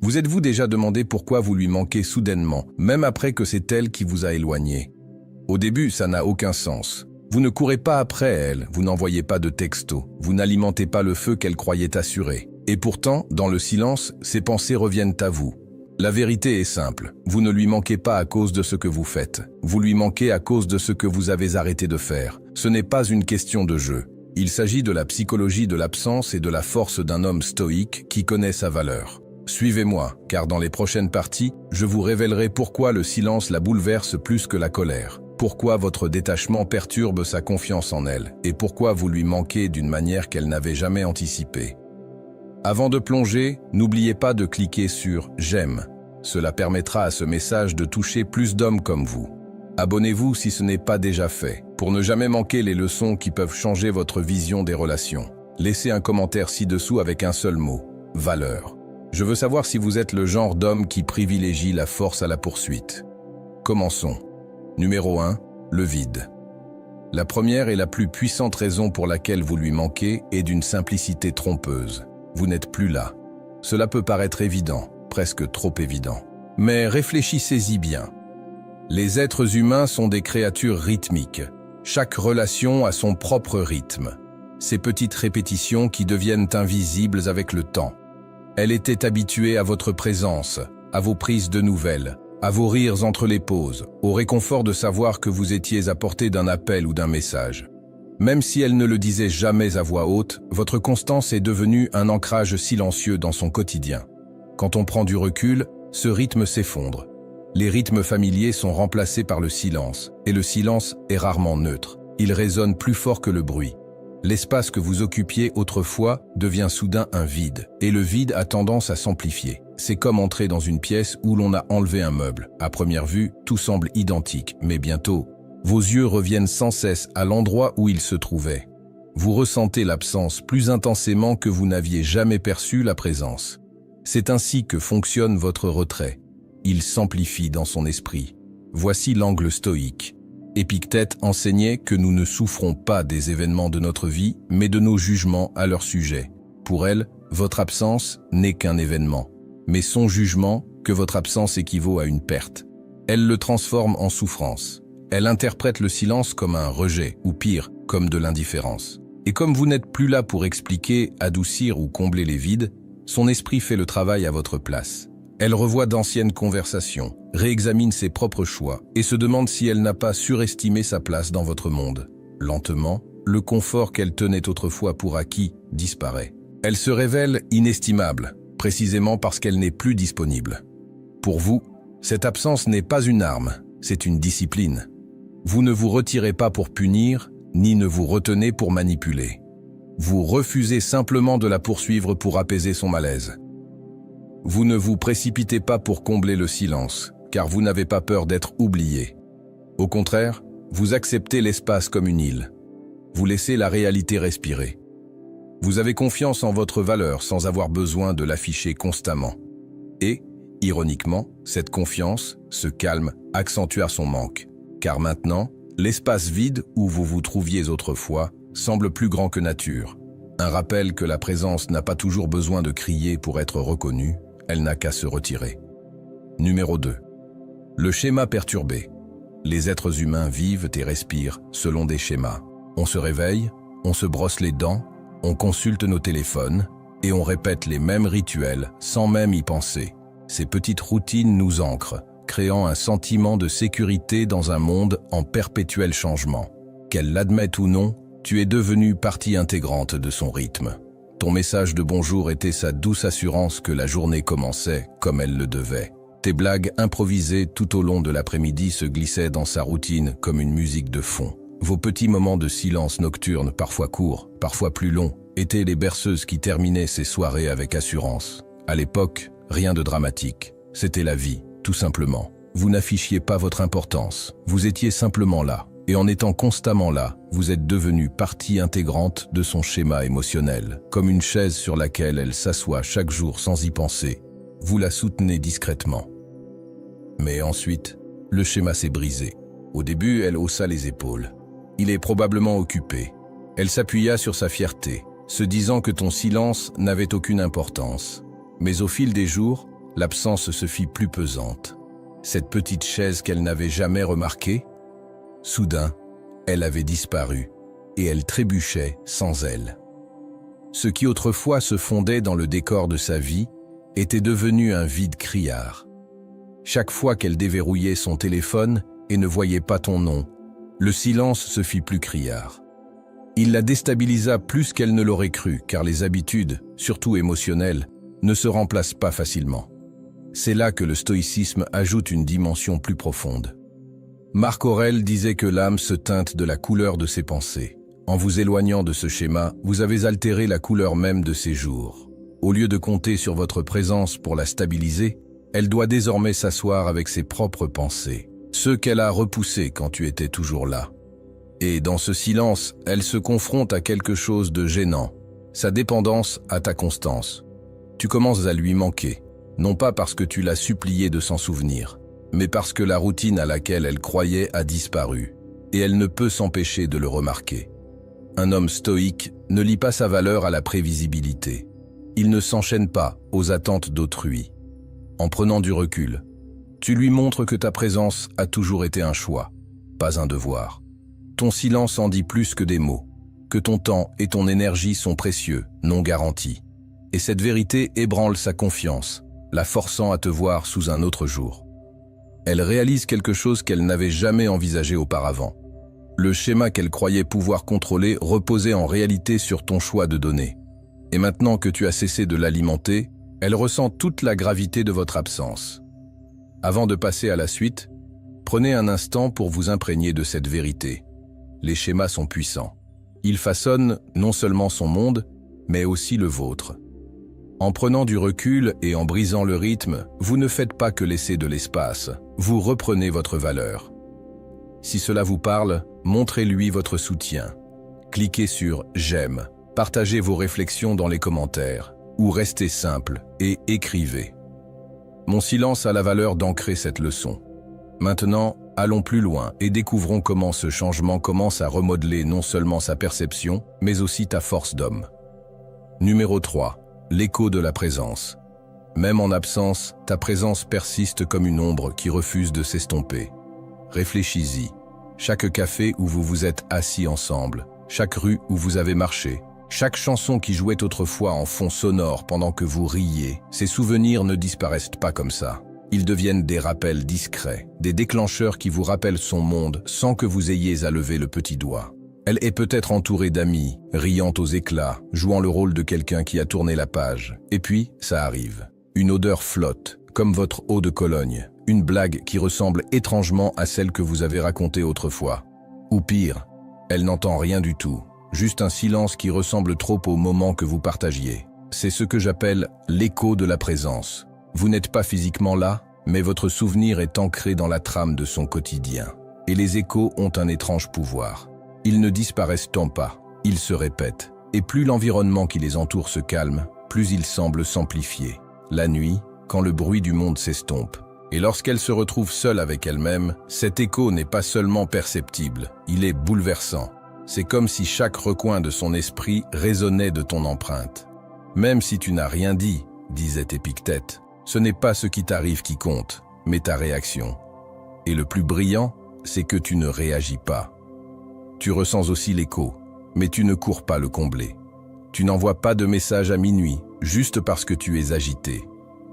Vous êtes-vous déjà demandé pourquoi vous lui manquez soudainement, même après que c'est elle qui vous a éloigné? Au début, ça n'a aucun sens. Vous ne courez pas après elle, vous n'envoyez pas de texto, vous n'alimentez pas le feu qu'elle croyait assuré. Et pourtant, dans le silence, ses pensées reviennent à vous. La vérité est simple, vous ne lui manquez pas à cause de ce que vous faites. Vous lui manquez à cause de ce que vous avez arrêté de faire. Ce n'est pas une question de jeu. Il s'agit de la psychologie de l'absence et de la force d'un homme stoïque qui connaît sa valeur. Suivez-moi, car dans les prochaines parties, je vous révélerai pourquoi le silence la bouleverse plus que la colère. Pourquoi votre détachement perturbe sa confiance en elle, et pourquoi vous lui manquez d'une manière qu'elle n'avait jamais anticipée. Avant de plonger, n'oubliez pas de cliquer sur « J'aime ». Cela permettra à ce message de toucher plus d'hommes comme vous. Abonnez-vous si ce n'est pas déjà fait, pour ne jamais manquer les leçons qui peuvent changer votre vision des relations. Laissez un commentaire ci-dessous avec un seul mot « Valeur ». Je veux savoir si vous êtes le genre d'homme qui privilégie la force à la poursuite. Commençons. Numéro 1. Le vide. La première et la plus puissante raison pour laquelle vous lui manquez est d'une simplicité trompeuse. Vous n'êtes plus là. Cela peut paraître évident, presque trop évident. Mais réfléchissez-y bien. Les êtres humains sont des créatures rythmiques. Chaque relation a son propre rythme. Ces petites répétitions qui deviennent invisibles avec le temps. Elle était habituée à votre présence, à vos prises de nouvelles, à vos rires entre les pauses, au réconfort de savoir que vous étiez à portée d'un appel ou d'un message. Même si elle ne le disait jamais à voix haute, votre constance est devenue un ancrage silencieux dans son quotidien. Quand on prend du recul, ce rythme s'effondre. Les rythmes familiers sont remplacés par le silence, et le silence est rarement neutre. Il résonne plus fort que le bruit. L'espace que vous occupiez autrefois devient soudain un vide, et le vide a tendance à s'amplifier. C'est comme entrer dans une pièce où l'on a enlevé un meuble. À première vue, tout semble identique, mais bientôt, vos yeux reviennent sans cesse à l'endroit où ils se trouvaient. Vous ressentez l'absence plus intensément que vous n'aviez jamais perçu la présence. C'est ainsi que fonctionne votre retrait. Il s'amplifie dans son esprit. Voici l'angle stoïque. Épictète enseignait que nous ne souffrons pas des événements de notre vie, mais de nos jugements à leur sujet. Pour elle, votre absence n'est qu'un événement, mais son jugement que votre absence équivaut à une perte. Elle le transforme en souffrance. Elle interprète le silence comme un rejet, ou pire, comme de l'indifférence. Et comme vous n'êtes plus là pour expliquer, adoucir ou combler les vides, son esprit fait le travail à votre place. Elle revoit d'anciennes conversations, réexamine ses propres choix et se demande si elle n'a pas surestimé sa place dans votre monde. Lentement, le confort qu'elle tenait autrefois pour acquis disparaît. Elle se révèle inestimable, précisément parce qu'elle n'est plus disponible. Pour vous, cette absence n'est pas une arme, c'est une discipline. Vous ne vous retirez pas pour punir, ni ne vous retenez pour manipuler. Vous refusez simplement de la poursuivre pour apaiser son malaise. Vous ne vous précipitez pas pour combler le silence, car vous n'avez pas peur d'être oublié. Au contraire, vous acceptez l'espace comme une île. Vous laissez la réalité respirer. Vous avez confiance en votre valeur sans avoir besoin de l'afficher constamment. Et, ironiquement, cette confiance, ce calme, accentua son manque. Car maintenant, l'espace vide où vous vous trouviez autrefois semble plus grand que nature. Un rappel que la présence n'a pas toujours besoin de crier pour être reconnue, elle n'a qu'à se retirer. Numéro 2. Le schéma perturbé. Les êtres humains vivent et respirent selon des schémas. On se réveille, on se brosse les dents, on consulte nos téléphones et on répète les mêmes rituels sans même y penser. Ces petites routines nous ancrent, créant un sentiment de sécurité dans un monde en perpétuel changement. Qu'elle l'admette ou non, tu es devenu partie intégrante de son rythme. Ton message de bonjour était sa douce assurance que la journée commençait comme elle le devait. Tes blagues improvisées tout au long de l'après-midi se glissaient dans sa routine comme une musique de fond. Vos petits moments de silence nocturne, parfois courts, parfois plus longs, étaient les berceuses qui terminaient ces soirées avec assurance. À l'époque, rien de dramatique. C'était la vie, tout simplement. Vous n'affichiez pas votre importance. Vous étiez simplement là. Et en étant constamment là, vous êtes devenu partie intégrante de son schéma émotionnel. Comme une chaise sur laquelle elle s'assoit chaque jour sans y penser, vous la soutenez discrètement. Mais ensuite, le schéma s'est brisé. Au début, elle haussa les épaules. Il est probablement occupé. Elle s'appuya sur sa fierté, se disant que ton silence n'avait aucune importance. Mais au fil des jours, l'absence se fit plus pesante. Cette petite chaise qu'elle n'avait jamais remarquée, soudain, elle avait disparu, et elle trébuchait sans elle. Ce qui autrefois se fondait dans le décor de sa vie était devenu un vide criard. Chaque fois qu'elle déverrouillait son téléphone et ne voyait pas ton nom, le silence se fit plus criard. Il la déstabilisa plus qu'elle ne l'aurait cru, car les habitudes, surtout émotionnelles, ne se remplacent pas facilement. C'est là que le stoïcisme ajoute une dimension plus profonde. Marc Aurèle disait que l'âme se teinte de la couleur de ses pensées. En vous éloignant de ce schéma, vous avez altéré la couleur même de ses jours. Au lieu de compter sur votre présence pour la stabiliser, elle doit désormais s'asseoir avec ses propres pensées, ceux qu'elle a repoussés quand tu étais toujours là. Et dans ce silence, elle se confronte à quelque chose de gênant, sa dépendance à ta constance. Tu commences à lui manquer, non pas parce que tu l'as supplié de s'en souvenir, mais parce que la routine à laquelle elle croyait a disparu, et elle ne peut s'empêcher de le remarquer. Un homme stoïque ne lie pas sa valeur à la prévisibilité. Il ne s'enchaîne pas aux attentes d'autrui. En prenant du recul, tu lui montres que ta présence a toujours été un choix, pas un devoir. Ton silence en dit plus que des mots, que ton temps et ton énergie sont précieux, non garantis. Et cette vérité ébranle sa confiance, la forçant à te voir sous un autre jour. Elle réalise quelque chose qu'elle n'avait jamais envisagé auparavant. Le schéma qu'elle croyait pouvoir contrôler reposait en réalité sur ton choix de donner. Et maintenant que tu as cessé de l'alimenter, elle ressent toute la gravité de votre absence. Avant de passer à la suite, prenez un instant pour vous imprégner de cette vérité. Les schémas sont puissants. Ils façonnent non seulement son monde, mais aussi le vôtre. En prenant du recul et en brisant le rythme, vous ne faites pas que laisser de l'espace, vous reprenez votre valeur. Si cela vous parle, montrez-lui votre soutien. Cliquez sur « J'aime », partagez vos réflexions dans les commentaires, ou restez simple et écrivez. Mon silence a la valeur d'ancrer cette leçon. Maintenant, allons plus loin et découvrons comment ce changement commence à remodeler non seulement sa perception, mais aussi ta force d'homme. Numéro 3. L'écho de la présence. Même en absence, ta présence persiste comme une ombre qui refuse de s'estomper. Réfléchis-y. Chaque café où vous vous êtes assis ensemble, chaque rue où vous avez marché, chaque chanson qui jouait autrefois en fond sonore pendant que vous riez, ces souvenirs ne disparaissent pas comme ça. Ils deviennent des rappels discrets, des déclencheurs qui vous rappellent son monde sans que vous ayez à lever le petit doigt. Elle est peut-être entourée d'amis, riant aux éclats, jouant le rôle de quelqu'un qui a tourné la page. Et puis, ça arrive. Une odeur flotte, comme votre eau de Cologne. Une blague qui ressemble étrangement à celle que vous avez racontée autrefois. Ou pire, elle n'entend rien du tout. Juste un silence qui ressemble trop au moment que vous partagiez. C'est ce que j'appelle l'écho de la présence. Vous n'êtes pas physiquement là, mais votre souvenir est ancré dans la trame de son quotidien. Et les échos ont un étrange pouvoir. Ils ne disparaissent pas, ils se répètent. Et plus l'environnement qui les entoure se calme, plus ils semblent s'amplifier. La nuit, quand le bruit du monde s'estompe. Et lorsqu'elle se retrouve seule avec elle-même, cet écho n'est pas seulement perceptible, il est bouleversant. C'est comme si chaque recoin de son esprit résonnait de ton empreinte. Même si tu n'as rien dit, disait Épictète, ce n'est pas ce qui t'arrive qui compte, mais ta réaction. Et le plus brillant, c'est que tu ne réagis pas. Tu ressens aussi l'écho, mais tu ne cours pas le combler. Tu n'envoies pas de message à minuit, juste parce que tu es agité.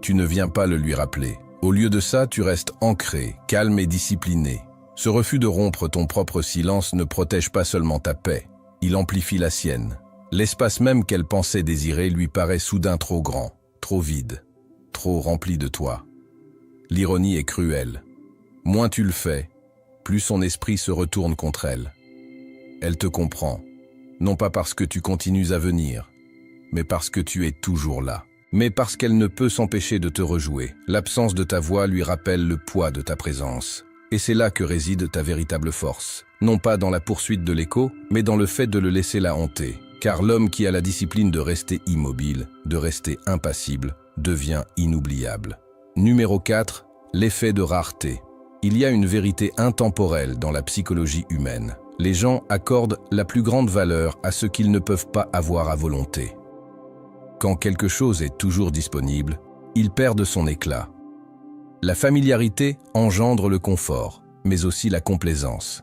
Tu ne viens pas le lui rappeler. Au lieu de ça, tu restes ancré, calme et discipliné. Ce refus de rompre ton propre silence ne protège pas seulement ta paix, il amplifie la sienne. L'espace même qu'elle pensait désirer lui paraît soudain trop grand, trop vide, trop rempli de toi. L'ironie est cruelle. Moins tu le fais, plus son esprit se retourne contre elle. Elle te comprend, non pas parce que tu continues à venir, mais parce que tu es toujours là. Mais parce qu'elle ne peut s'empêcher de te rejouer. L'absence de ta voix lui rappelle le poids de ta présence. Et c'est là que réside ta véritable force. Non pas dans la poursuite de l'écho, mais dans le fait de le laisser la hanter. Car l'homme qui a la discipline de rester immobile, de rester impassible, devient inoubliable. Numéro 4. L'effet de rareté. Il y a une vérité intemporelle dans la psychologie humaine. Les gens accordent la plus grande valeur à ce qu'ils ne peuvent pas avoir à volonté. Quand quelque chose est toujours disponible, il perd de son éclat. La familiarité engendre le confort, mais aussi la complaisance.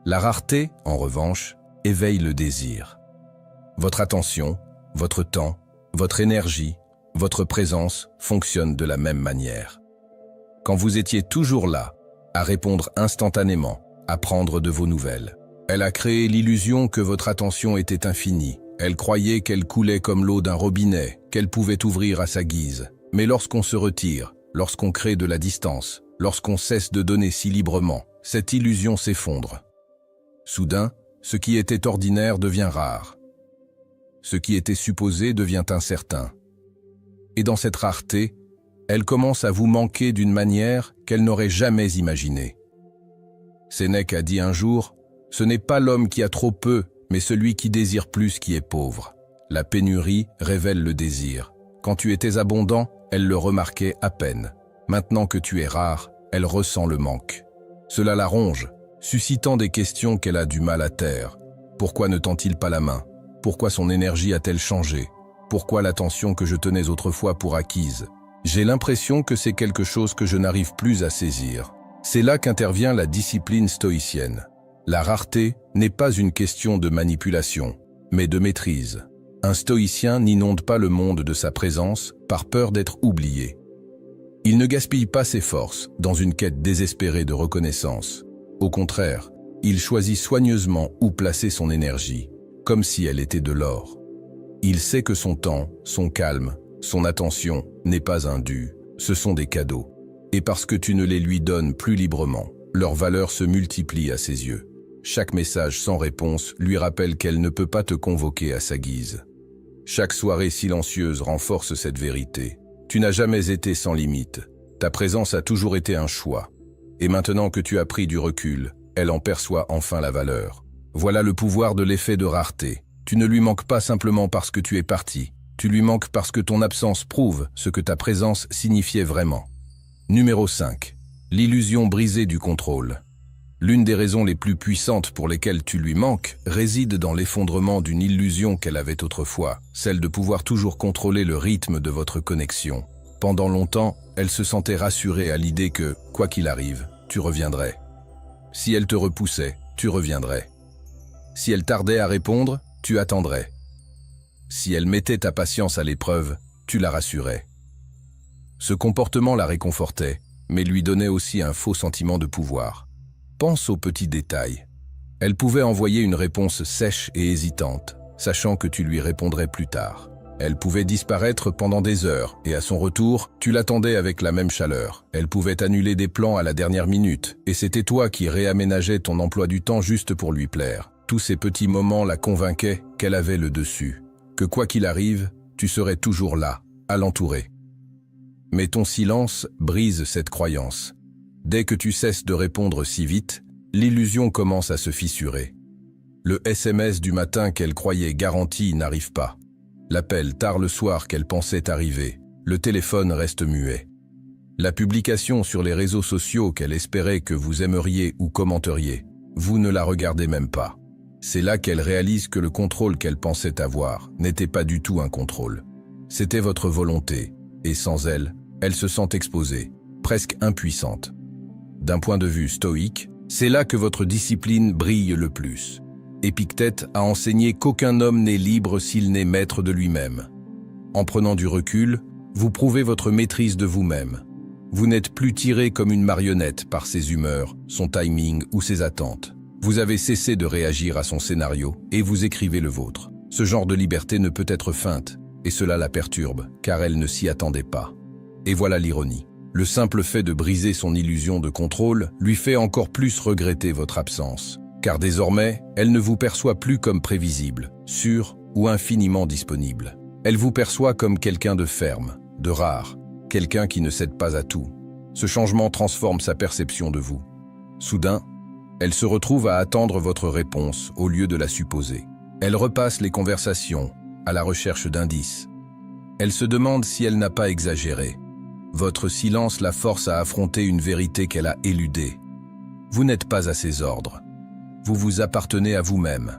La rareté, en revanche, éveille le désir. Votre attention, votre temps, votre énergie, votre présence fonctionnent de la même manière. Quand vous étiez toujours là, à répondre instantanément, à prendre de vos nouvelles, elle a créé l'illusion que votre attention était infinie. Elle croyait qu'elle coulait comme l'eau d'un robinet, qu'elle pouvait ouvrir à sa guise. Mais lorsqu'on se retire, lorsqu'on crée de la distance, lorsqu'on cesse de donner si librement, cette illusion s'effondre. Soudain, ce qui était ordinaire devient rare. Ce qui était supposé devient incertain. Et dans cette rareté, elle commence à vous manquer d'une manière qu'elle n'aurait jamais imaginée. Sénèque a dit un jour, « Ce n'est pas l'homme qui a trop peu, mais celui qui désire plus qui est pauvre. » La pénurie révèle le désir. Quand tu étais abondant, elle le remarquait à peine. Maintenant que tu es rare, elle ressent le manque. Cela la ronge, suscitant des questions qu'elle a du mal à taire. Pourquoi ne tend-il pas la main? Pourquoi son énergie a-t-elle changé? Pourquoi l'attention que je tenais autrefois pour acquise? J'ai l'impression que c'est quelque chose que je n'arrive plus à saisir. C'est là qu'intervient la discipline stoïcienne. La rareté n'est pas une question de manipulation, mais de maîtrise. Un stoïcien n'inonde pas le monde de sa présence par peur d'être oublié. Il ne gaspille pas ses forces dans une quête désespérée de reconnaissance. Au contraire, il choisit soigneusement où placer son énergie, comme si elle était de l'or. Il sait que son temps, son calme, son attention n'est pas un dû, ce sont des cadeaux. Et parce que tu ne les lui donnes plus librement, leur valeur se multiplie à ses yeux. Chaque message sans réponse lui rappelle qu'elle ne peut pas te convoquer à sa guise. Chaque soirée silencieuse renforce cette vérité. Tu n'as jamais été sans limite. Ta présence a toujours été un choix. Et maintenant que tu as pris du recul, elle en perçoit enfin la valeur. Voilà le pouvoir de l'effet de rareté. Tu ne lui manques pas simplement parce que tu es parti. Tu lui manques parce que ton absence prouve ce que ta présence signifiait vraiment. Numéro 5. L'illusion brisée du contrôle. L'une des raisons les plus puissantes pour lesquelles tu lui manques réside dans l'effondrement d'une illusion qu'elle avait autrefois, celle de pouvoir toujours contrôler le rythme de votre connexion. Pendant longtemps, elle se sentait rassurée à l'idée que, quoi qu'il arrive, tu reviendrais. Si elle te repoussait, tu reviendrais. Si elle tardait à répondre, tu attendrais. Si elle mettait ta patience à l'épreuve, tu la rassurais. Ce comportement la réconfortait, mais lui donnait aussi un faux sentiment de pouvoir. Pense aux petits détails. Elle pouvait envoyer une réponse sèche et hésitante, sachant que tu lui répondrais plus tard. Elle pouvait disparaître pendant des heures, et à son retour, tu l'attendais avec la même chaleur. Elle pouvait annuler des plans à la dernière minute, et c'était toi qui réaménageais ton emploi du temps juste pour lui plaire. Tous ces petits moments la convainquaient qu'elle avait le dessus, que quoi qu'il arrive, tu serais toujours là, à l'entourer. Mais ton silence brise cette croyance. Dès que tu cesses de répondre si vite, l'illusion commence à se fissurer. Le SMS du matin qu'elle croyait garanti n'arrive pas. L'appel tard le soir qu'elle pensait arriver, le téléphone reste muet. La publication sur les réseaux sociaux qu'elle espérait que vous aimeriez ou commenteriez, vous ne la regardez même pas. C'est là qu'elle réalise que le contrôle qu'elle pensait avoir n'était pas du tout un contrôle. C'était votre volonté, et sans elle, elle se sent exposée, presque impuissante. D'un point de vue stoïque, c'est là que votre discipline brille le plus. Épictète a enseigné qu'aucun homme n'est libre s'il n'est maître de lui-même. En prenant du recul, vous prouvez votre maîtrise de vous-même. Vous n'êtes plus tiré comme une marionnette par ses humeurs, son timing ou ses attentes. Vous avez cessé de réagir à son scénario et vous écrivez le vôtre. Ce genre de liberté ne peut être feinte, et cela la perturbe, car elle ne s'y attendait pas. Et voilà l'ironie. Le simple fait de briser son illusion de contrôle lui fait encore plus regretter votre absence, car désormais, elle ne vous perçoit plus comme prévisible, sûr ou infiniment disponible. Elle vous perçoit comme quelqu'un de ferme, de rare, quelqu'un qui ne cède pas à tout. Ce changement transforme sa perception de vous. Soudain, elle se retrouve à attendre votre réponse au lieu de la supposer. Elle repasse les conversations, à la recherche d'indices. Elle se demande si elle n'a pas exagéré. Votre silence la force à affronter une vérité qu'elle a éludée. Vous n'êtes pas à ses ordres. Vous vous appartenez à vous-même.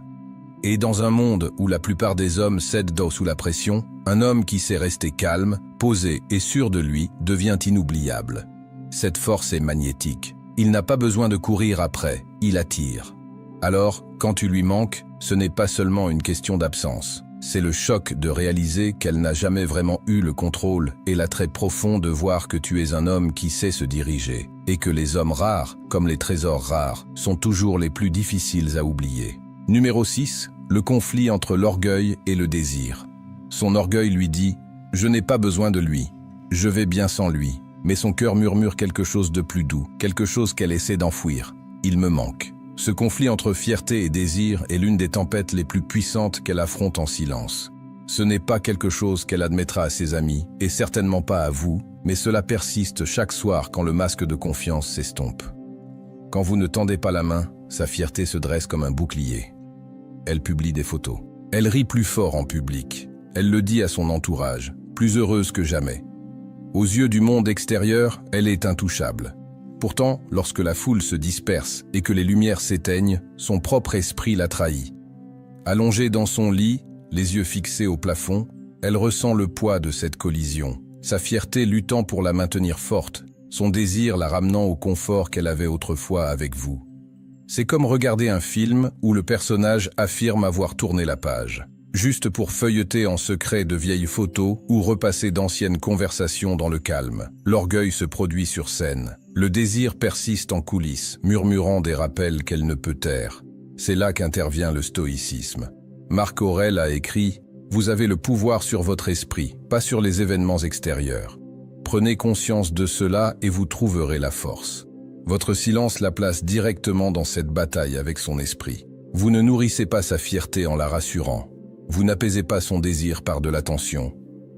Et dans un monde où la plupart des hommes cèdent sous la pression, Un homme qui sait rester calme, posé et sûr de lui devient inoubliable. Cette force est magnétique. Il n'a pas besoin de courir après, il attire. Alors, quand tu lui manques, ce n'est pas seulement une question d'absence. C'est le choc de réaliser qu'elle n'a jamais vraiment eu le contrôle et l'attrait profond de voir que tu es un homme qui sait se diriger et que les hommes rares, comme les trésors rares, sont toujours les plus difficiles à oublier. Numéro 6, le conflit entre l'orgueil et le désir. Son orgueil lui dit « Je n'ai pas besoin de lui, je vais bien sans lui ». Mais son cœur murmure quelque chose de plus doux, quelque chose qu'elle essaie d'enfouir. Il me manque. Ce conflit entre fierté et désir est l'une des tempêtes les plus puissantes qu'elle affronte en silence. Ce n'est pas quelque chose qu'elle admettra à ses amis, et certainement pas à vous, mais cela persiste chaque soir quand le masque de confiance s'estompe. Quand vous ne tendez pas la main, sa fierté se dresse comme un bouclier. Elle publie des photos. Elle rit plus fort en public. Elle le dit à son entourage, plus heureuse que jamais. Aux yeux du monde extérieur, elle est intouchable. Pourtant, lorsque la foule se disperse et que les lumières s'éteignent, son propre esprit la trahit. Allongée dans son lit, les yeux fixés au plafond, elle ressent le poids de cette collision, sa fierté luttant pour la maintenir forte, son désir la ramenant au confort qu'elle avait autrefois avec vous. C'est comme regarder un film où le personnage affirme avoir tourné la page, juste pour feuilleter en secret de vieilles photos ou repasser d'anciennes conversations dans le calme. L'orgueil se produit sur scène. Le désir persiste en coulisses, murmurant des rappels qu'elle ne peut taire. C'est là qu'intervient le stoïcisme. Marc Aurèle a écrit « Vous avez le pouvoir sur votre esprit, pas sur les événements extérieurs. Prenez conscience de cela et vous trouverez la force. » Votre silence la place directement dans cette bataille avec son esprit. Vous ne nourrissez pas sa fierté en la rassurant. Vous n'apaisez pas son désir par de l'attention.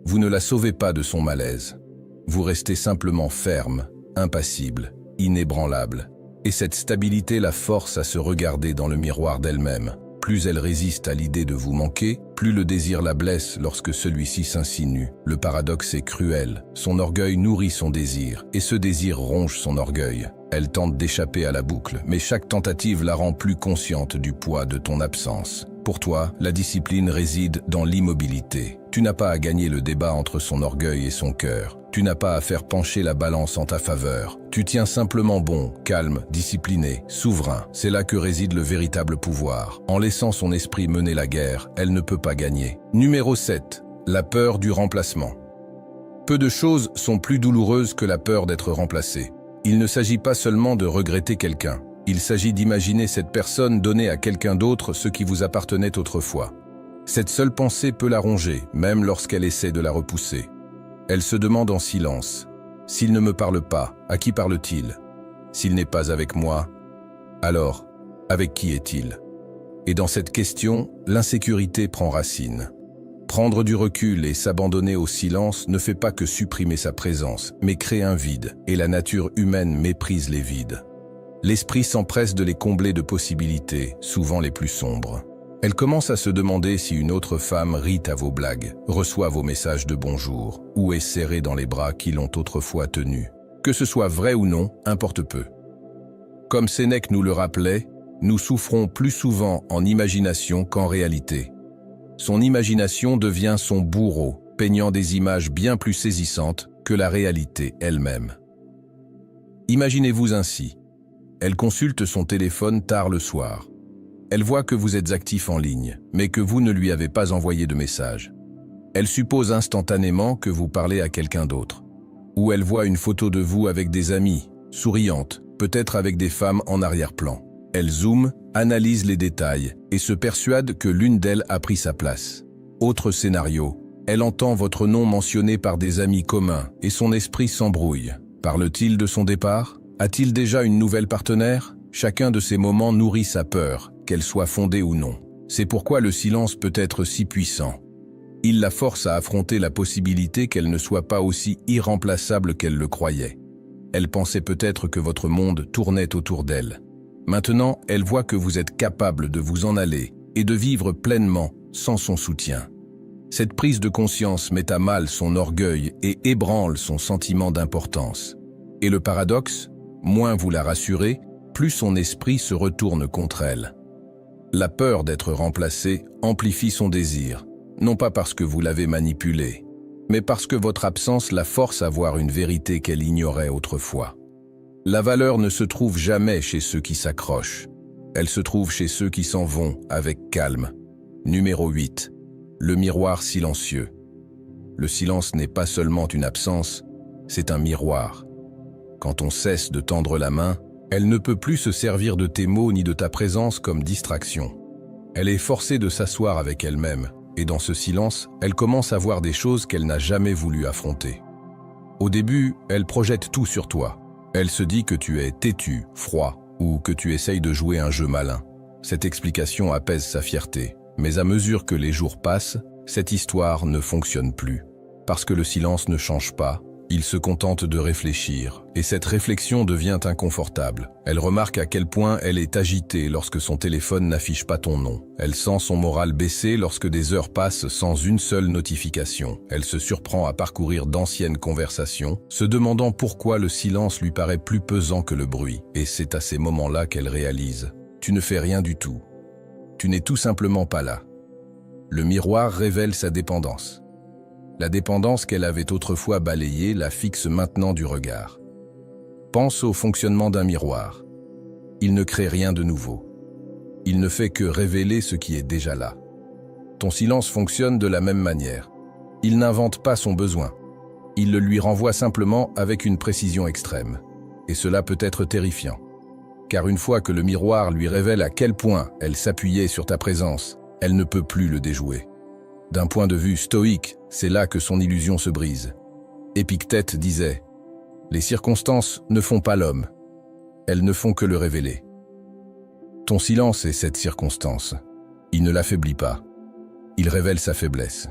Vous ne la sauvez pas de son malaise. Vous restez simplement ferme, impassible, inébranlable. Et cette stabilité la force à se regarder dans le miroir d'elle-même. Plus elle résiste à l'idée de vous manquer, plus le désir la blesse lorsque celui-ci s'insinue. Le paradoxe est cruel. Son orgueil nourrit son désir, et ce désir ronge son orgueil. Elle tente d'échapper à la boucle, mais chaque tentative la rend plus consciente du poids de ton absence. Pour toi, la discipline réside dans l'immobilité. Tu n'as pas à gagner le débat entre son orgueil et son cœur. Tu n'as pas à faire pencher la balance en ta faveur. Tu tiens simplement bon, calme, discipliné, souverain. C'est là que réside le véritable pouvoir. En laissant son esprit mener la guerre, elle ne peut pas gagner. Numéro 7. La peur du remplacement. Peu de choses sont plus douloureuses que la peur d'être remplacée. Il ne s'agit pas seulement de regretter quelqu'un. Il s'agit d'imaginer cette personne donner à quelqu'un d'autre ce qui vous appartenait autrefois. Cette seule pensée peut la ronger, même lorsqu'elle essaie de la repousser. Elle se demande en silence. S'il ne me parle pas, à qui parle-t-il? S'il n'est pas avec moi, alors, avec qui est-il? Et dans cette question, l'insécurité prend racine. Prendre du recul et s'abandonner au silence ne fait pas que supprimer sa présence, mais crée un vide, et la nature humaine méprise les vides. L'esprit s'empresse de les combler de possibilités, souvent les plus sombres. Elle commence à se demander si une autre femme rit à vos blagues, reçoit vos messages de bonjour, ou est serrée dans les bras qui l'ont autrefois tenue. Que ce soit vrai ou non, importe peu. Comme Sénèque nous le rappelait, nous souffrons plus souvent en imagination qu'en réalité. Son imagination devient son bourreau, peignant des images bien plus saisissantes que la réalité elle-même. Imaginez-vous ainsi. Elle consulte son téléphone tard le soir. Elle voit que vous êtes actif en ligne, mais que vous ne lui avez pas envoyé de message. Elle suppose instantanément que vous parlez à quelqu'un d'autre. Ou elle voit une photo de vous avec des amis, souriante, peut-être avec des femmes en arrière-plan. Elle zoome, analyse les détails et se persuade que l'une d'elles a pris sa place. Autre scénario, elle entend votre nom mentionné par des amis communs et son esprit s'embrouille. Parle-t-il de son départ? A-t-il déjà une nouvelle partenaire? Chacun de ces moments nourrit sa peur, qu'elle soit fondée ou non. C'est pourquoi le silence peut être si puissant. Il la force à affronter la possibilité qu'elle ne soit pas aussi irremplaçable qu'elle le croyait. Elle pensait peut-être que votre monde tournait autour d'elle. Maintenant, elle voit que vous êtes capable de vous en aller et de vivre pleinement sans son soutien. Cette prise de conscience met à mal son orgueil et ébranle son sentiment d'importance. Et le paradoxe, moins vous la rassurez, plus son esprit se retourne contre elle. La peur d'être remplacée amplifie son désir, non pas parce que vous l'avez manipulée, mais parce que votre absence la force à voir une vérité qu'elle ignorait autrefois. La valeur ne se trouve jamais chez ceux qui s'accrochent. Elle se trouve chez ceux qui s'en vont avec calme. Numéro 8. Le miroir silencieux. Le silence n'est pas seulement une absence, c'est un miroir. Quand on cesse de tendre la main, elle ne peut plus se servir de tes mots ni de ta présence comme distraction. Elle est forcée de s'asseoir avec elle-même, et dans ce silence, elle commence à voir des choses qu'elle n'a jamais voulu affronter. Au début, elle projette tout sur toi. Elle se dit que tu es têtu, froid, ou que tu essayes de jouer un jeu malin. Cette explication apaise sa fierté, mais à mesure que les jours passent, cette histoire ne fonctionne plus. Parce que le silence ne change pas, il se contente de réfléchir, et cette réflexion devient inconfortable. Elle remarque à quel point elle est agitée lorsque son téléphone n'affiche pas ton nom. Elle sent son moral baisser lorsque des heures passent sans une seule notification. Elle se surprend à parcourir d'anciennes conversations, se demandant pourquoi le silence lui paraît plus pesant que le bruit. Et c'est à ces moments-là qu'elle réalise « Tu ne fais rien du tout. Tu n'es tout simplement pas là. » Le miroir révèle sa dépendance. La dépendance qu'elle avait autrefois balayée la fixe maintenant du regard. Pense au fonctionnement d'un miroir. Il ne crée rien de nouveau. Il ne fait que révéler ce qui est déjà là. Ton silence fonctionne de la même manière. Il n'invente pas son besoin. Il le lui renvoie simplement avec une précision extrême. Et cela peut être terrifiant. Car une fois que le miroir lui révèle à quel point elle s'appuyait sur ta présence, elle ne peut plus le déjouer. D'un point de vue stoïque, c'est là que son illusion se brise. Épictète disait « Les circonstances ne font pas l'homme, elles ne font que le révéler. » Ton silence est cette circonstance. Il ne l'affaiblit pas. Il révèle sa faiblesse.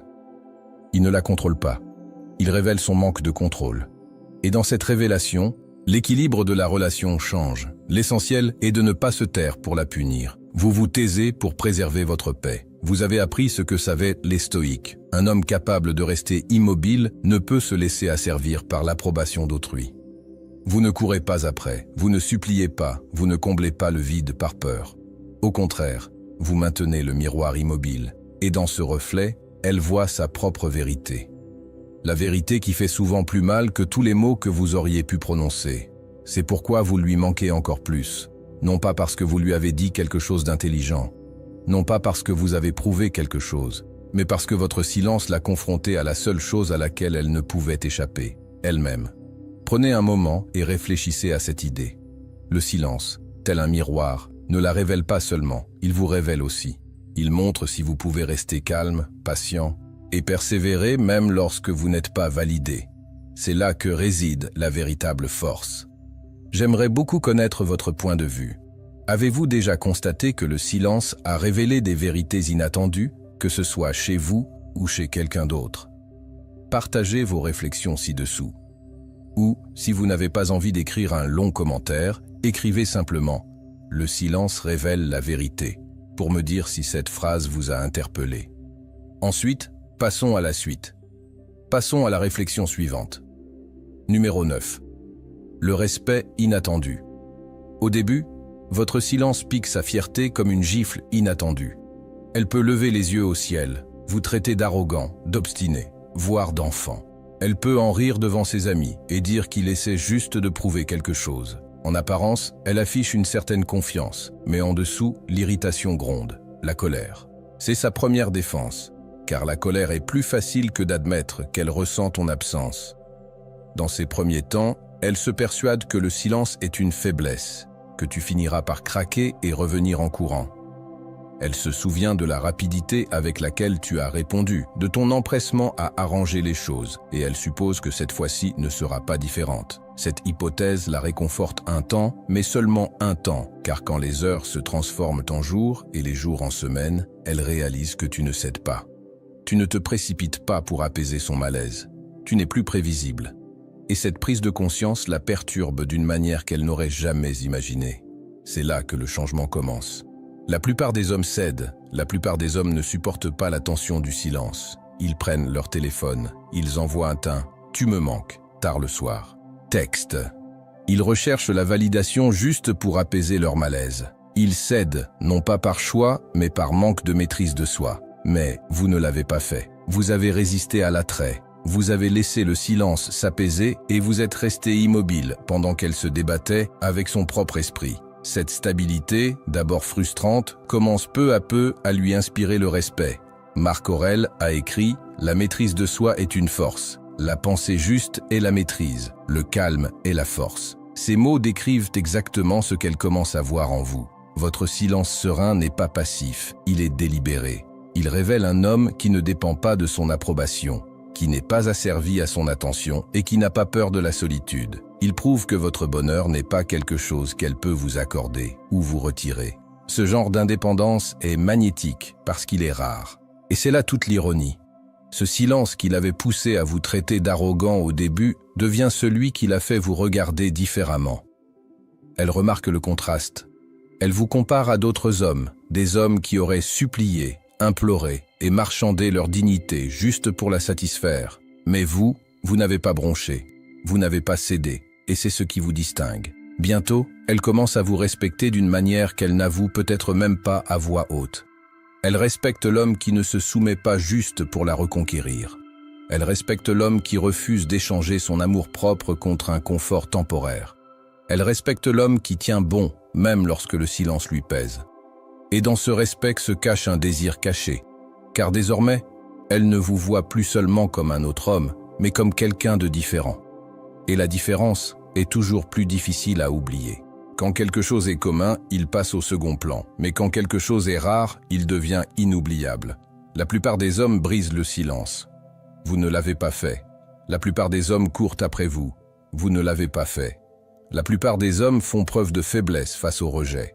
Il ne la contrôle pas. Il révèle son manque de contrôle. Et dans cette révélation, l'équilibre de la relation change. L'essentiel est de ne pas se taire pour la punir. Vous vous taisez pour préserver votre paix. Vous avez appris ce que savaient les stoïques. Un homme capable de rester immobile ne peut se laisser asservir par l'approbation d'autrui. Vous ne courez pas après, vous ne suppliez pas, vous ne comblez pas le vide par peur. Au contraire, vous maintenez le miroir immobile, et dans ce reflet, elle voit sa propre vérité. La vérité qui fait souvent plus mal que tous les mots que vous auriez pu prononcer. C'est pourquoi vous lui manquez encore plus. Non pas parce que vous lui avez dit quelque chose d'intelligent, non pas parce que vous avez prouvé quelque chose, mais parce que votre silence l'a confrontée à la seule chose à laquelle elle ne pouvait échapper, elle-même. Prenez un moment et réfléchissez à cette idée. Le silence, tel un miroir, ne la révèle pas seulement, il vous révèle aussi. Il montre si vous pouvez rester calme, patient, et persévérer même lorsque vous n'êtes pas validé. C'est là que réside la véritable force. J'aimerais beaucoup connaître votre point de vue. Avez-vous déjà constaté que le silence a révélé des vérités inattendues, que ce soit chez vous ou chez quelqu'un d'autre? Partagez vos réflexions ci-dessous. Ou, si vous n'avez pas envie d'écrire un long commentaire, écrivez simplement « Le silence révèle la vérité » pour me dire si cette phrase vous a interpellé. Ensuite, passons à la suite. Passons à la réflexion suivante. Numéro 9. Le respect inattendu. Au début, votre silence pique sa fierté comme une gifle inattendue. Elle peut lever les yeux au ciel, vous traiter d'arrogant, d'obstiné, voire d'enfant. Elle peut en rire devant ses amis et dire qu'il essaie juste de prouver quelque chose. En apparence, elle affiche une certaine confiance, mais en dessous, l'irritation gronde, la colère. C'est sa première défense, car la colère est plus facile que d'admettre qu'elle ressent ton absence. Dans ces premiers temps, elle se persuade que le silence est une faiblesse, que tu finiras par craquer et revenir en courant. Elle se souvient de la rapidité avec laquelle tu as répondu, de ton empressement à arranger les choses, et elle suppose que cette fois-ci ne sera pas différente. Cette hypothèse la réconforte un temps, mais seulement un temps, car quand les heures se transforment en jours et les jours en semaines, elle réalise que tu ne cèdes pas. Tu ne te précipites pas pour apaiser son malaise. Tu n'es plus prévisible. Et cette prise de conscience la perturbe d'une manière qu'elle n'aurait jamais imaginée. C'est là que le changement commence. La plupart des hommes cèdent, la plupart des hommes ne supportent pas la tension du silence. Ils prennent leur téléphone, ils envoient un « tu me manques » tard le soir. Texte. Ils recherchent la validation juste pour apaiser leur malaise. Ils cèdent, non pas par choix, mais par manque de maîtrise de soi. Mais vous ne l'avez pas fait. Vous avez résisté à l'attrait. Vous avez laissé le silence s'apaiser et vous êtes resté immobile pendant qu'elle se débattait avec son propre esprit. Cette stabilité, d'abord frustrante, commence peu à peu à lui inspirer le respect. Marc Aurèle a écrit « La maîtrise de soi est une force. La pensée juste est la maîtrise. Le calme est la force. » Ces mots décrivent exactement ce qu'elle commence à voir en vous. Votre silence serein n'est pas passif, il est délibéré. Il révèle un homme qui ne dépend pas de son approbation, qui n'est pas asservi à son attention et qui n'a pas peur de la solitude. Il prouve que votre bonheur n'est pas quelque chose qu'elle peut vous accorder ou vous retirer. Ce genre d'indépendance est magnétique parce qu'il est rare. Et c'est là toute l'ironie. Ce silence qui l'avait poussé à vous traiter d'arrogant au début devient celui qui l'a fait vous regarder différemment. Elle remarque le contraste. Elle vous compare à d'autres hommes, des hommes qui auraient supplié, imploré et marchandé leur dignité juste pour la satisfaire. Mais vous n'avez pas bronché, vous n'avez pas cédé, et c'est ce qui vous distingue. Bientôt, elle commence à vous respecter d'une manière qu'elle n'avoue peut-être même pas à voix haute. Elle respecte l'homme qui ne se soumet pas juste pour la reconquérir. Elle respecte l'homme qui refuse d'échanger son amour-propre contre un confort temporaire. Elle respecte l'homme qui tient bon, même lorsque le silence lui pèse. Et dans ce respect se cache un désir caché, car désormais, elle ne vous voit plus seulement comme un autre homme, mais comme quelqu'un de différent. Et la différence est toujours plus difficile à oublier. Quand quelque chose est commun, il passe au second plan, mais quand quelque chose est rare, il devient inoubliable. La plupart des hommes brisent le silence. Vous ne l'avez pas fait. La plupart des hommes courent après vous. Vous ne l'avez pas fait. La plupart des hommes font preuve de faiblesse face au rejet.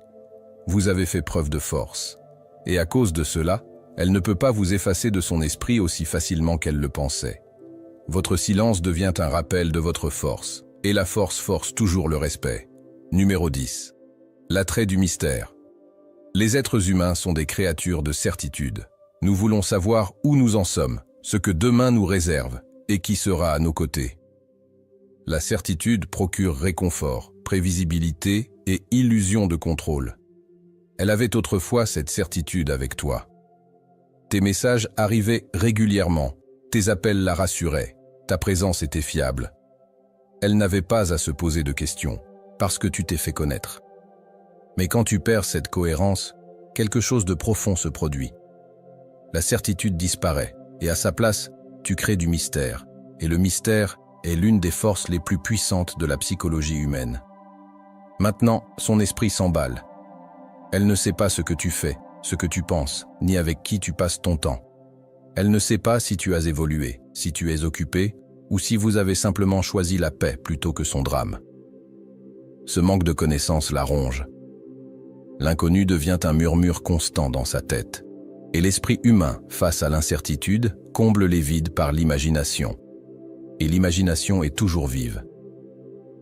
Vous avez fait preuve de force. Et à cause de cela, elle ne peut pas vous effacer de son esprit aussi facilement qu'elle le pensait. Votre silence devient un rappel de votre force, et la force force toujours le respect. Numéro 10. L'attrait du mystère. Les êtres humains sont des créatures de certitude. Nous voulons savoir où nous en sommes, ce que demain nous réserve, et qui sera à nos côtés. La certitude procure réconfort, prévisibilité et illusion de contrôle. Elle avait autrefois cette certitude avec toi. Tes messages arrivaient régulièrement, tes appels la rassuraient, ta présence était fiable. Elle n'avait pas à se poser de questions, parce que tu t'es fait connaître. Mais quand tu perds cette cohérence, quelque chose de profond se produit. La certitude disparaît, et à sa place, tu crées du mystère. Et le mystère est l'une des forces les plus puissantes de la psychologie humaine. Maintenant, son esprit s'emballe. Elle ne sait pas ce que tu fais, ce que tu penses, ni avec qui tu passes ton temps. Elle ne sait pas si tu as évolué, si tu es occupé, ou si vous avez simplement choisi la paix plutôt que son drame. Ce manque de connaissance la ronge. L'inconnu devient un murmure constant dans sa tête. Et l'esprit humain, face à l'incertitude, comble les vides par l'imagination. Et l'imagination est toujours vive.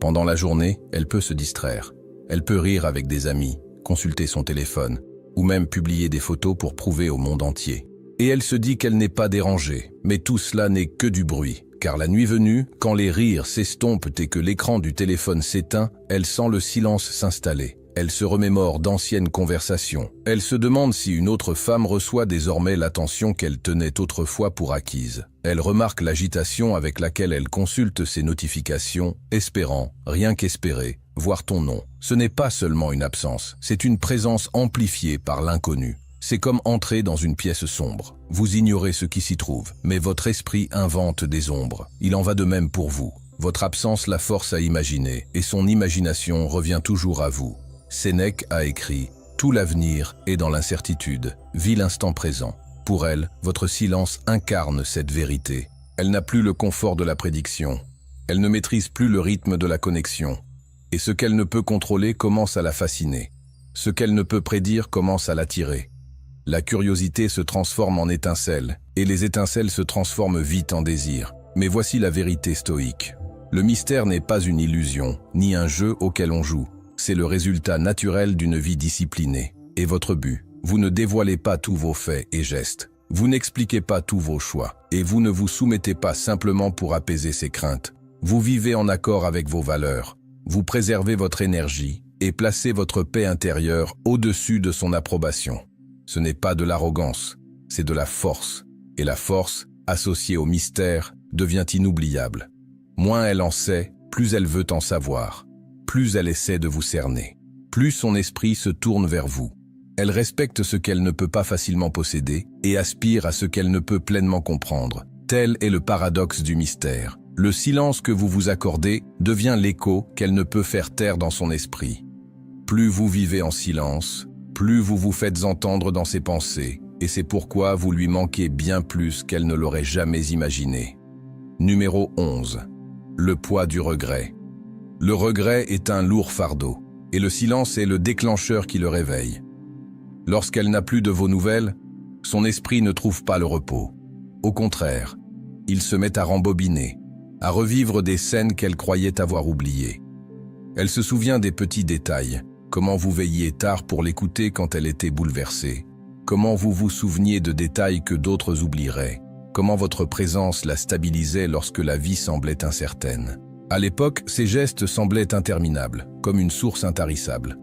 Pendant la journée, elle peut se distraire. Elle peut rire avec des amis, consulter son téléphone, ou même publier des photos pour prouver au monde entier. Et elle se dit qu'elle n'est pas dérangée, mais tout cela n'est que du bruit. Car la nuit venue, quand les rires s'estompent et que l'écran du téléphone s'éteint, elle sent le silence s'installer. Elle se remémore d'anciennes conversations. Elle se demande si une autre femme reçoit désormais l'attention qu'elle tenait autrefois pour acquise. Elle remarque l'agitation avec laquelle elle consulte ses notifications, espérant, rien qu'espérer, voir ton nom. Ce n'est pas seulement une absence, c'est une présence amplifiée par l'inconnu. C'est comme entrer dans une pièce sombre. Vous ignorez ce qui s'y trouve, mais votre esprit invente des ombres. Il en va de même pour vous. Votre absence la force à imaginer, et son imagination revient toujours à vous. Sénèque a écrit « Tout l'avenir est dans l'incertitude, vis l'instant présent ». Pour elle, votre silence incarne cette vérité. Elle n'a plus le confort de la prédiction. Elle ne maîtrise plus le rythme de la connexion. Et ce qu'elle ne peut contrôler commence à la fasciner. Ce qu'elle ne peut prédire commence à l'attirer. La curiosité se transforme en étincelle, et les étincelles se transforment vite en désir. Mais voici la vérité stoïque. Le mystère n'est pas une illusion, ni un jeu auquel on joue. C'est le résultat naturel d'une vie disciplinée. Et votre but, vous ne dévoilez pas tous vos faits et gestes. Vous n'expliquez pas tous vos choix. Et vous ne vous soumettez pas simplement pour apaiser ses craintes. Vous vivez en accord avec vos valeurs. Vous préservez votre énergie et placez votre paix intérieure au-dessus de son approbation. Ce n'est pas de l'arrogance, c'est de la force. Et la force, associée au mystère, devient inoubliable. Moins elle en sait, plus elle veut en savoir. Plus elle essaie de vous cerner. Plus son esprit se tourne vers vous. Elle respecte ce qu'elle ne peut pas facilement posséder et aspire à ce qu'elle ne peut pleinement comprendre. Tel est le paradoxe du mystère. Le silence que vous vous accordez devient l'écho qu'elle ne peut faire taire dans son esprit. Plus vous vivez en silence, plus vous vous faites entendre dans ses pensées, et c'est pourquoi vous lui manquez bien plus qu'elle ne l'aurait jamais imaginé. Numéro 11. Le poids du regret. Le regret est un lourd fardeau, et le silence est le déclencheur qui le réveille. Lorsqu'elle n'a plus de vos nouvelles, son esprit ne trouve pas le repos. Au contraire, il se met à rembobiner, à revivre des scènes qu'elle croyait avoir oubliées. Elle se souvient des petits détails, comment vous veilliez tard pour l'écouter quand elle était bouleversée, comment vous vous souveniez de détails que d'autres oublieraient, comment votre présence la stabilisait lorsque la vie semblait incertaine. À l'époque, ces gestes semblaient interminables, comme une source intarissable.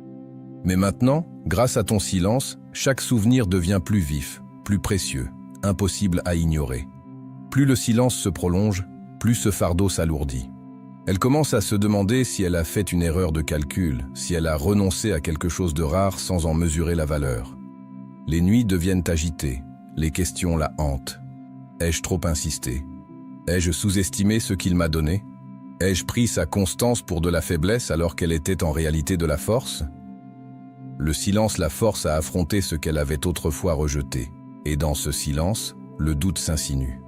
Mais maintenant, grâce à ton silence, chaque souvenir devient plus vif, plus précieux, impossible à ignorer. Plus le silence se prolonge, plus ce fardeau s'alourdit. Elle commence à se demander si elle a fait une erreur de calcul, si elle a renoncé à quelque chose de rare sans en mesurer la valeur. Les nuits deviennent agitées, les questions la hantent. Ai-je trop insisté? Ai-je sous-estimé ce qu'il m'a donné? Ai-je pris sa constance pour de la faiblesse alors qu'elle était en réalité de la force? Le silence la force à affronter ce qu'elle avait autrefois rejeté, et dans ce silence, le doute s'insinue.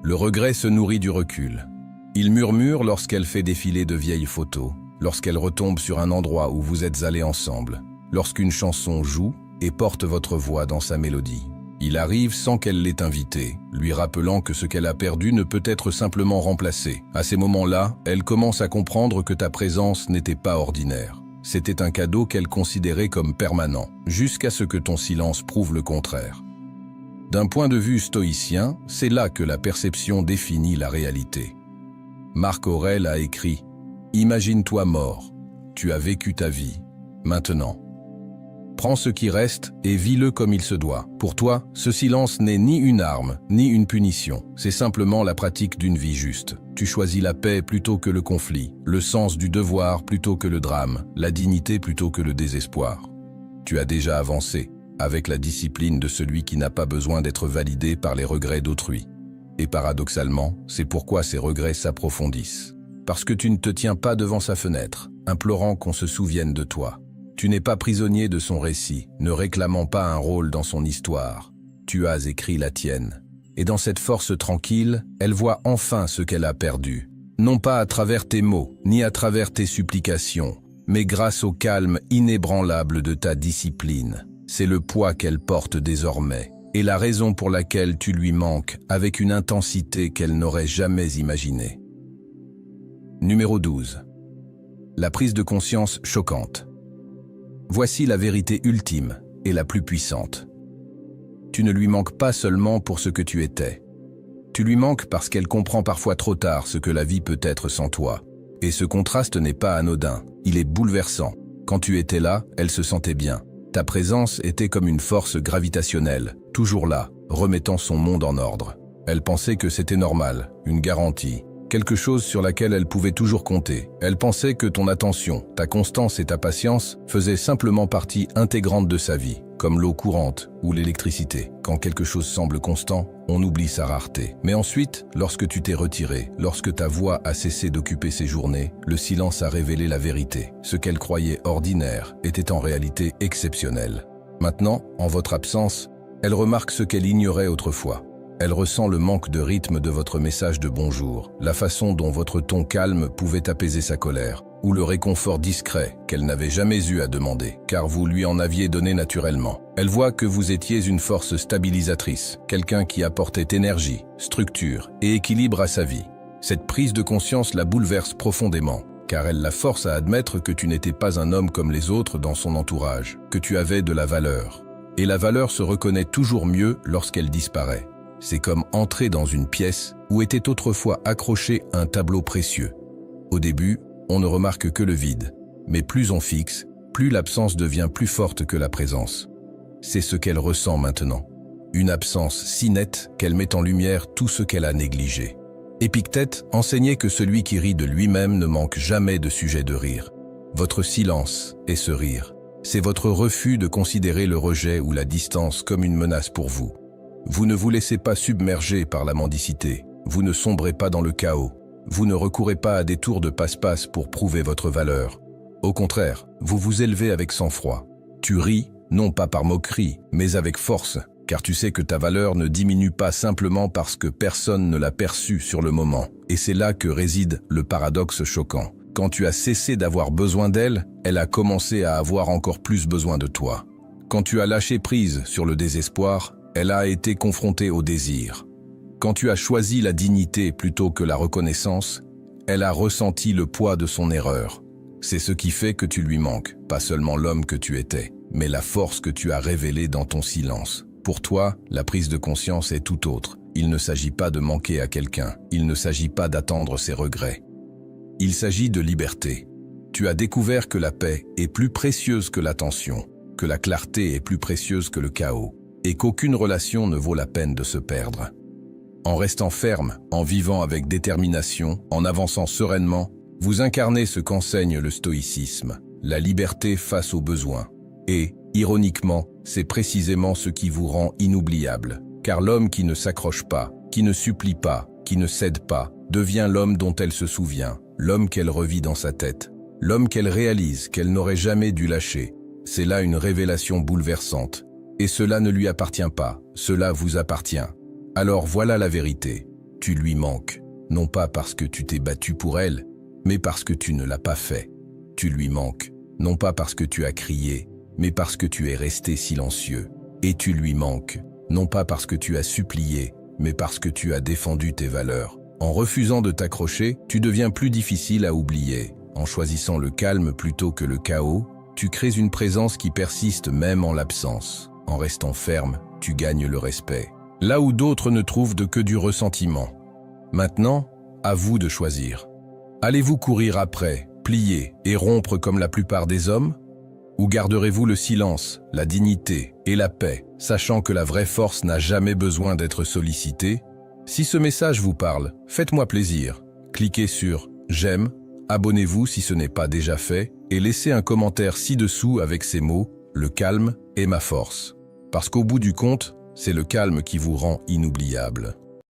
Le regret se nourrit du recul. Il murmure lorsqu'elle fait défiler de vieilles photos, lorsqu'elle retombe sur un endroit où vous êtes allés ensemble, lorsqu'une chanson joue et porte votre voix dans sa mélodie. Il arrive sans qu'elle l'ait invité, lui rappelant que ce qu'elle a perdu ne peut être simplement remplacé. À ces moments-là, elle commence à comprendre que ta présence n'était pas ordinaire. C'était un cadeau qu'elle considérait comme permanent, jusqu'à ce que ton silence prouve le contraire. D'un point de vue stoïcien, c'est là que la perception définit la réalité. Marc Aurèle a écrit « Imagine-toi mort, tu as vécu ta vie, maintenant. Prends ce qui reste et vis-le comme il se doit. Pour toi, ce silence n'est ni une arme, ni une punition, c'est simplement la pratique d'une vie juste. Tu choisis la paix plutôt que le conflit, le sens du devoir plutôt que le drame, la dignité plutôt que le désespoir. Tu as déjà avancé, avec la discipline de celui qui n'a pas besoin d'être validé par les regrets d'autrui. Et paradoxalement, c'est pourquoi ces regrets s'approfondissent. Parce que tu ne te tiens pas devant sa fenêtre, implorant qu'on se souvienne de toi. Tu n'es pas prisonnier de son récit, ne réclamant pas un rôle dans son histoire. Tu as écrit la tienne. Et dans cette force tranquille, elle voit enfin ce qu'elle a perdu. Non pas à travers tes mots, ni à travers tes supplications, mais grâce au calme inébranlable de ta discipline. C'est le poids qu'elle porte désormais, et la raison pour laquelle tu lui manques avec une intensité qu'elle n'aurait jamais imaginée. Numéro 12. La prise de conscience choquante. Voici la vérité ultime et la plus puissante. Tu ne lui manques pas seulement pour ce que tu étais. Tu lui manques parce qu'elle comprend parfois trop tard ce que la vie peut être sans toi. Et ce contraste n'est pas anodin, il est bouleversant. Quand tu étais là, elle se sentait bien. Ta présence était comme une force gravitationnelle, toujours là, remettant son monde en ordre. Elle pensait que c'était normal, une garantie, quelque chose sur laquelle elle pouvait toujours compter. Elle pensait que ton attention, ta constance et ta patience faisaient simplement partie intégrante de sa vie, comme l'eau courante ou l'électricité. Quand quelque chose semble constant, on oublie sa rareté. Mais ensuite, lorsque tu t'es retiré, lorsque ta voix a cessé d'occuper ses journées, le silence a révélé la vérité. Ce qu'elle croyait ordinaire était en réalité exceptionnel. Maintenant, en votre absence, elle remarque ce qu'elle ignorait autrefois. Elle ressent le manque de rythme de votre message de bonjour, la façon dont votre ton calme pouvait apaiser sa colère, ou le réconfort discret qu'elle n'avait jamais eu à demander, car vous lui en aviez donné naturellement. Elle voit que vous étiez une force stabilisatrice, quelqu'un qui apportait énergie, structure et équilibre à sa vie. Cette prise de conscience la bouleverse profondément, car elle la force à admettre que tu n'étais pas un homme comme les autres dans son entourage, que tu avais de la valeur. Et la valeur se reconnaît toujours mieux lorsqu'elle disparaît. C'est comme entrer dans une pièce où était autrefois accroché un tableau précieux. Au début, on ne remarque que le vide, mais plus on fixe, plus l'absence devient plus forte que la présence. C'est ce qu'elle ressent maintenant. une absence si nette qu'elle met en lumière tout ce qu'elle a négligé. Épictète enseignait que celui qui rit de lui-même ne manque jamais de sujet de rire. Votre silence est ce rire. C'est votre refus de considérer le rejet ou la distance comme une menace pour vous. Vous ne vous laissez pas submerger par la mendicité. Vous ne sombrez pas dans le chaos. Vous ne recourez pas à des tours de passe-passe pour prouver votre valeur. Au contraire, vous vous élevez avec sang-froid. Tu ris, non pas par moquerie, mais avec force, car tu sais que ta valeur ne diminue pas simplement parce que personne ne l'a perçue sur le moment. Et c'est là que réside le paradoxe choquant. Quand tu as cessé d'avoir besoin d'elle, elle a commencé à avoir encore plus besoin de toi. Quand tu as lâché prise sur le désespoir, elle a été confrontée au désir. Quand tu as choisi la dignité plutôt que la reconnaissance, elle a ressenti le poids de son erreur. C'est ce qui fait que tu lui manques, pas seulement l'homme que tu étais, mais la force que tu as révélée dans ton silence. Pour toi, la prise de conscience est tout autre. Il ne s'agit pas de manquer à quelqu'un, il ne s'agit pas d'attendre ses regrets. Il s'agit de liberté. Tu as découvert que la paix est plus précieuse que l'attention, que la clarté est plus précieuse que le chaos, et qu'aucune relation ne vaut la peine de se perdre. En restant ferme, en vivant avec détermination, en avançant sereinement, vous incarnez ce qu'enseigne le stoïcisme, la liberté face aux besoins. Et, ironiquement, c'est précisément ce qui vous rend inoubliable. Car l'homme qui ne s'accroche pas, qui ne supplie pas, qui ne cède pas, devient l'homme dont elle se souvient, l'homme qu'elle revit dans sa tête, l'homme qu'elle réalise qu'elle n'aurait jamais dû lâcher. C'est là une révélation bouleversante. Et cela ne lui appartient pas, cela vous appartient. Alors voilà la vérité, tu lui manques, non pas parce que tu t'es battu pour elle, mais parce que tu ne l'as pas fait. Tu lui manques, non pas parce que tu as crié, mais parce que tu es resté silencieux. Et tu lui manques, non pas parce que tu as supplié, mais parce que tu as défendu tes valeurs. En refusant de t'accrocher, tu deviens plus difficile à oublier. En choisissant le calme plutôt que le chaos, tu crées une présence qui persiste même en l'absence. En restant ferme, tu gagnes le respect. Là où d'autres ne trouvent que du ressentiment. Maintenant, à vous de choisir. Allez-vous courir après, plier et rompre comme la plupart des hommes? Ou garderez-vous le silence, la dignité et la paix, sachant que la vraie force n'a jamais besoin d'être sollicitée? Si ce message vous parle, faites-moi plaisir. Cliquez sur « J'aime », abonnez-vous si ce n'est pas déjà fait, et laissez un commentaire ci-dessous avec ces mots « Le calme est ma force ». Parce qu'au bout du compte, c'est le calme qui vous rend inoubliable.